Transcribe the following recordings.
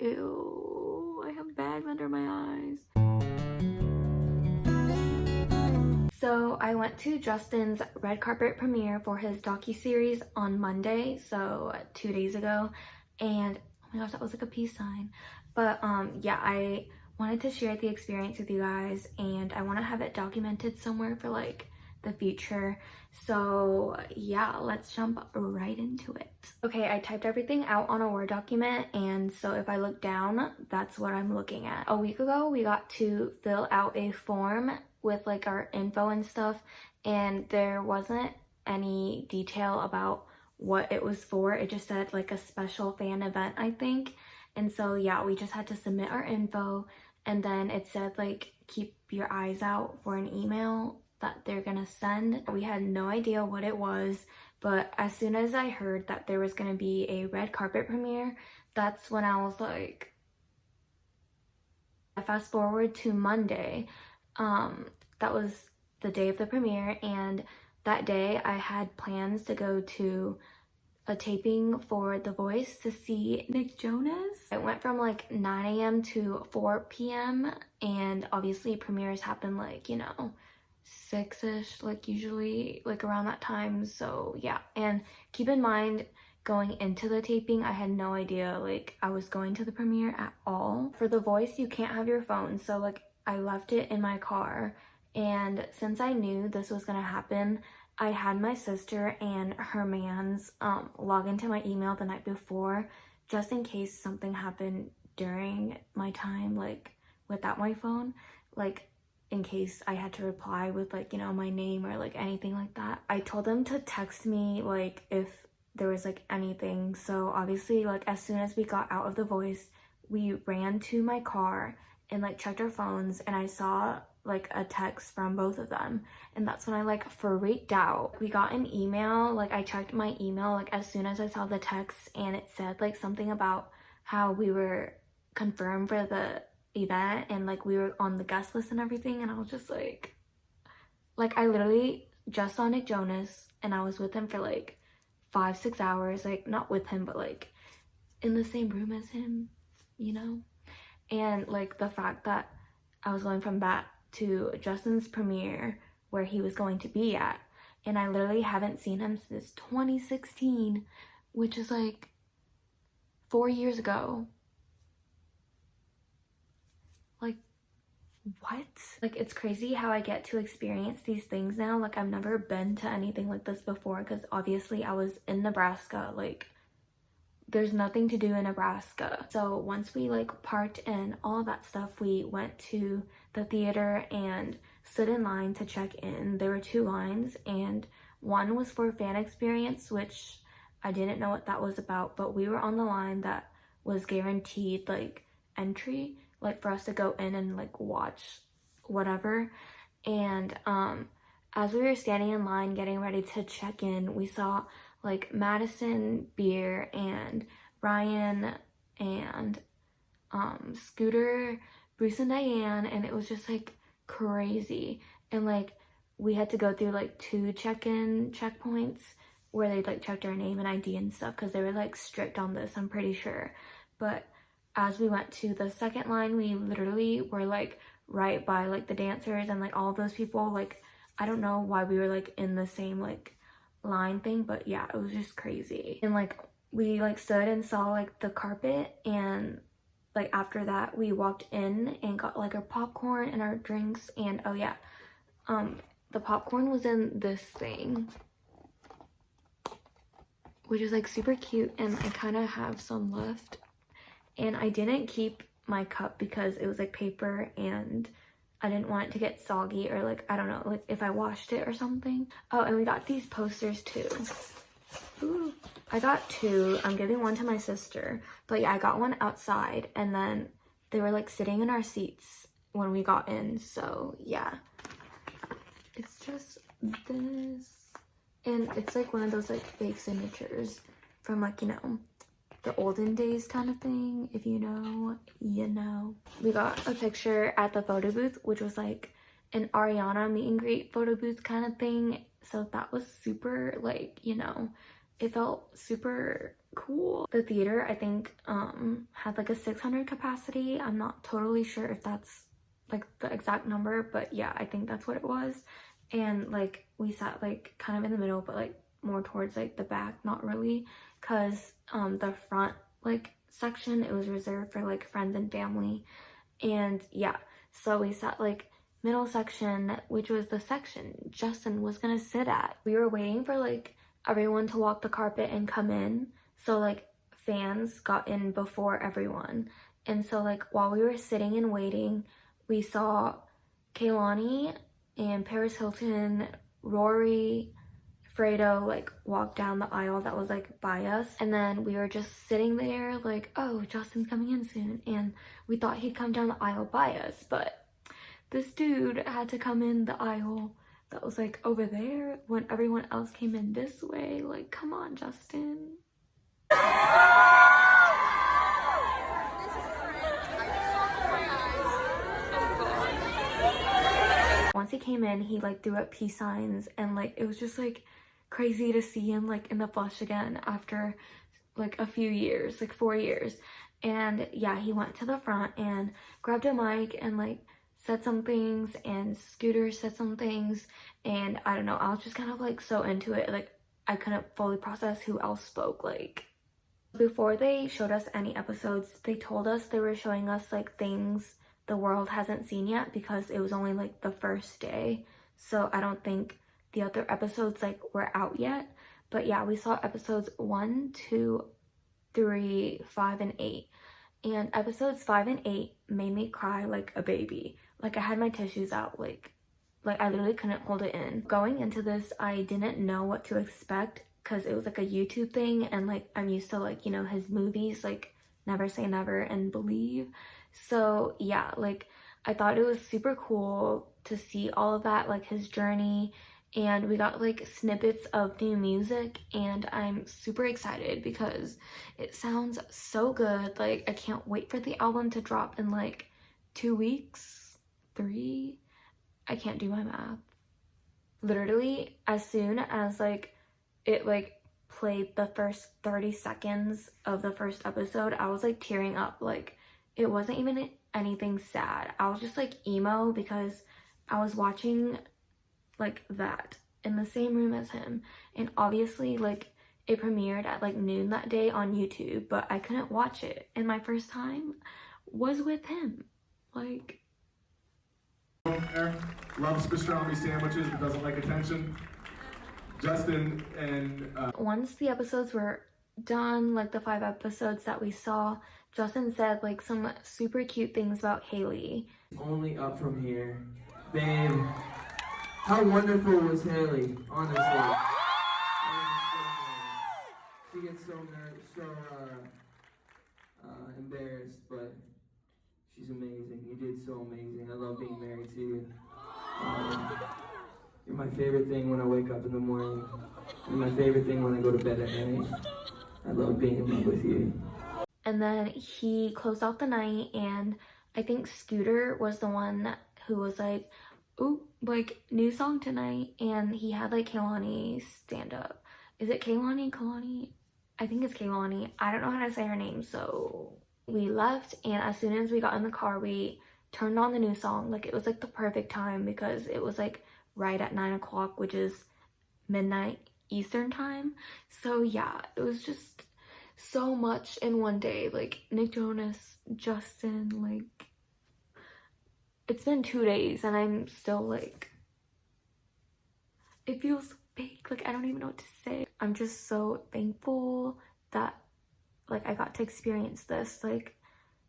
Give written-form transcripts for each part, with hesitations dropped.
Ew, I have bags under my eyes. So I went to Justin's red carpet premiere for his docuseries on Monday, so 2 days ago, and oh my gosh, that was like a peace sign. But yeah, I wanted to share the experience with you guys, and I want to have it documented somewhere for like the future. So yeah, let's jump right into it. Okay, I typed everything out on a Word document, and so if I look down, that's what I'm looking at. A week ago, we got to fill out a form with like our info and stuff, and there wasn't any detail about what it was for. It just said like a special fan event, I think. And so yeah, we just had to submit our info, and then it said like keep your eyes out for an email that they're gonna send. We had no idea what it was, but as soon as I heard that there was gonna be a red carpet premiere, that's when I was like, fast forward to Monday. That was the day of the premiere, and that day I had plans to go to a taping for The Voice to see Nick Jonas. It went from like 9 a.m. to 4 p.m. and obviously premieres happen like, you know, 6ish, like usually like around that time. So yeah, and keep in mind, going into the taping, I had no idea like I was going to the premiere at all. For The Voice, you can't have your phone, so like I left it in my car, and since I knew this was gonna happen, I had my sister and her mans log into my email the night before, just in case something happened during my time like without my phone, like in case I had to reply with like, you know, my name or like anything like that. I told them to text me like if there was like anything. So obviously like as soon as we got out of The Voice, we ran to my car and like checked our phones, and I saw like a text from both of them, and that's when I like freaked out. We got an email, like I checked my email like as soon as I saw the text, and it said like something about how we were confirmed for the event and like we were on the guest list and everything, and I was just like I literally just saw Nick Jonas, and I was with him for like 5-6 hours, like not with him but like in the same room as him, you know. And like the fact that I was going from that to Justin's premiere where he was going to be at, and I literally haven't seen him since 2016, which is like 4 years ago. Like, what? Like, it's crazy how I get to experience these things now. Like, I've never been to anything like this before, because obviously I was in Nebraska. Like, there's nothing to do in Nebraska. So once we like parked and all that stuff, we went to the theater and stood in line to check in. There were 2 lines, and one was for fan experience, which I didn't know what that was about, but we were on the line that was guaranteed like entry, like for us to go in and like watch whatever. And as we were standing in line getting ready to check in, we saw like Madison Beer and Ryan and Scooter, Bruce and Diane, and it was just like crazy. And like we had to go through like 2 check-in checkpoints where they like checked our name and ID and stuff, because they were like strict on this, I'm pretty sure. But as we went to the second line, we literally were like right by like the dancers and like all of those people. Like I don't know why we were like in the same like line thing, but yeah, it was just crazy. And like we like stood and saw like the carpet, and like after that we walked in and got like our popcorn and our drinks. And oh yeah, the popcorn was in this thing, which is like super cute, and I kind of have some left, and I didn't keep my cup because it was like paper and I didn't want it to get soggy, or like, I don't know, like if I washed it or something. Oh, and we got these posters too. Ooh. I got 2. I'm giving one to my sister. But yeah, I got one outside, and then they were like sitting in our seats when we got in. So yeah, it's just this. And it's like one of those like fake signatures from like, you know, the olden days kind of thing. If you know, you know. We got a picture at the photo booth, which was like an Ariana meet and greet photo booth kind of thing. So that was super like, you know, it felt super cool. The theater, I think, had like a 600 capacity. I'm not totally sure if that's like the exact number, but yeah, I think that's what it was. And like we sat like kind of in the middle, but like more towards like the back, not really, because the front like section, it was reserved for like friends and family. And yeah, so we sat like middle section, which was the section Justin was gonna sit at. We were waiting for like everyone to walk the carpet and come in, so like fans got in before everyone. And so like while we were sitting and waiting, we saw Kaylani and Paris Hilton, Rory, Fredo like walk down the aisle that was like by us, and then we were just sitting there like, oh, Justin's coming in soon, and we thought he'd come down the aisle by us, but this dude had to come in the aisle that was like over there when everyone else came in this way. Like, come on, Justin. Once he came in, he like threw up peace signs, and like it was just like crazy to see him like in the flesh again after like a few years, like 4 years. And yeah, he went to the front and grabbed a mic and like said some things, and Scooter said some things, and I don't know, I was just kind of like so into it, like I couldn't fully process who else spoke. Like before they showed us any episodes, they told us they were showing us like things the world hasn't seen yet because it was only like the first day. So I don't think the other episodes like were out yet. But yeah, we saw episodes 1, 2, 3, 5, and 8. And episodes 5 and 8 made me cry like a baby. Like I had my tissues out, like I literally couldn't hold it in. Going into this, I didn't know what to expect because it was like a YouTube thing, and like I'm used to like, you know, his movies like Never Say Never and Believe. So yeah, like I thought it was super cool to see all of that, like his journey, and we got like snippets of new music, and I'm super excited because it sounds so good. Like I can't wait for the album to drop in like 2 weeks, 3. I can't do my math. Literally as soon as like it like played the first 30 seconds of the first episode, I was like tearing up. Like it wasn't even anything sad. I was just like emo because I was watching like that in the same room as him, and obviously like it premiered at like noon that day on YouTube, but I couldn't watch it, and my first time was with him. Like, loves pastrami sandwiches but doesn't like attention. Justin and once the episodes were done, like the 5 episodes that we saw, Justin said like some super cute things about Haley. Only up from here. Babe, how wonderful was Haley, honestly. She gets so embarrassed, but she's amazing. You did so amazing. I love being married to you. You're my favorite thing when I wake up in the morning. You're my favorite thing when I go to bed at night. I love being in love with you. And then he closed out the night, and I think Scooter was the one who was like, ooh, like new song tonight, and he had like Kaylani stand up. Is it Kaylani? Kalani? I think it's Kaylani. I don't know how to say her name, so we left, and as soon as we got in the car, we turned on the new song. Like it was like the perfect time because it was like right at 9 o'clock, which is midnight Eastern time. So yeah, it was just so much in one day. Like Nick Jonas, Justin, like it's been 2 days and I'm still like, it feels fake. Like I don't even know what to say. I'm just so thankful that like I got to experience this. Like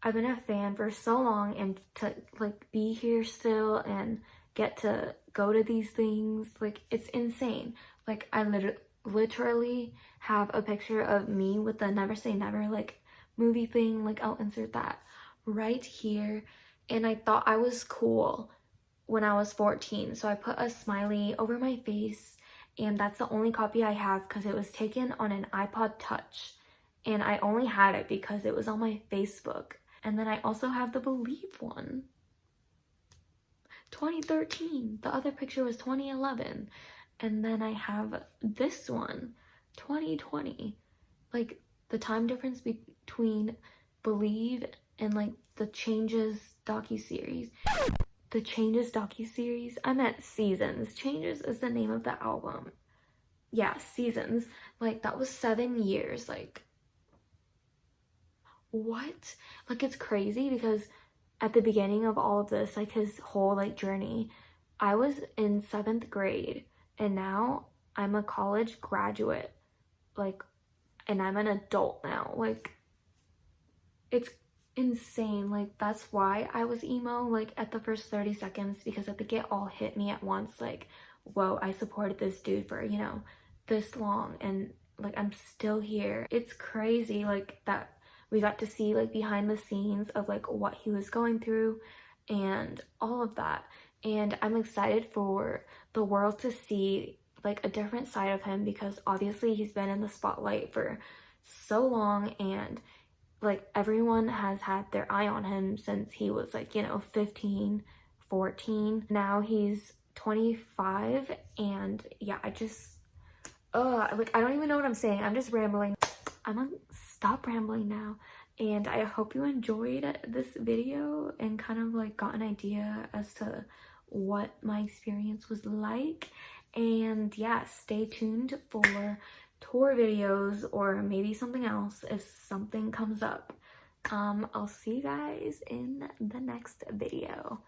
I've been a fan for so long, and to like be here still and get to go to these things, like it's insane. Like I literally have a picture of me with the Never Say Never like movie thing. Like I'll insert that right here. And I thought I was cool when I was 14, so I put a smiley over my face, and that's the only copy I have because it was taken on an iPod Touch, and I only had it because it was on my Facebook. And then I also have the Believe one, 2013. The other picture was 2011. And then I have this one 2020. Like, the time difference between Believe and like the Changes docuseries. The Changes docuseries. I meant Seasons. Changes is the name of the album. Yeah, Seasons. Like, that was 7 years. Like, what? Like, it's crazy because at the beginning of all of this, like his whole like journey, I was in 7th grade and now I'm a college graduate. Like, and I'm an adult now. Like, it's insane. Like, that's why I was emo like at the first 30 seconds, because I think it all hit me at once. Like, whoa, I supported this dude for, you know, this long, and like I'm still here. It's crazy like that we got to see like behind the scenes of like what he was going through and all of that. And I'm excited for the world to see like a different side of him, because obviously he's been in the spotlight for so long, and like everyone has had their eye on him since he was like, you know, 15, 14. Now he's 25, and yeah, I just like I don't even know what I'm saying. I'm just rambling. I'm gonna stop rambling now, and I hope you enjoyed this video and kind of like got an idea as to what my experience was like. And yeah, stay tuned for tour videos or maybe something else if something comes up. I'll see you guys in the next video.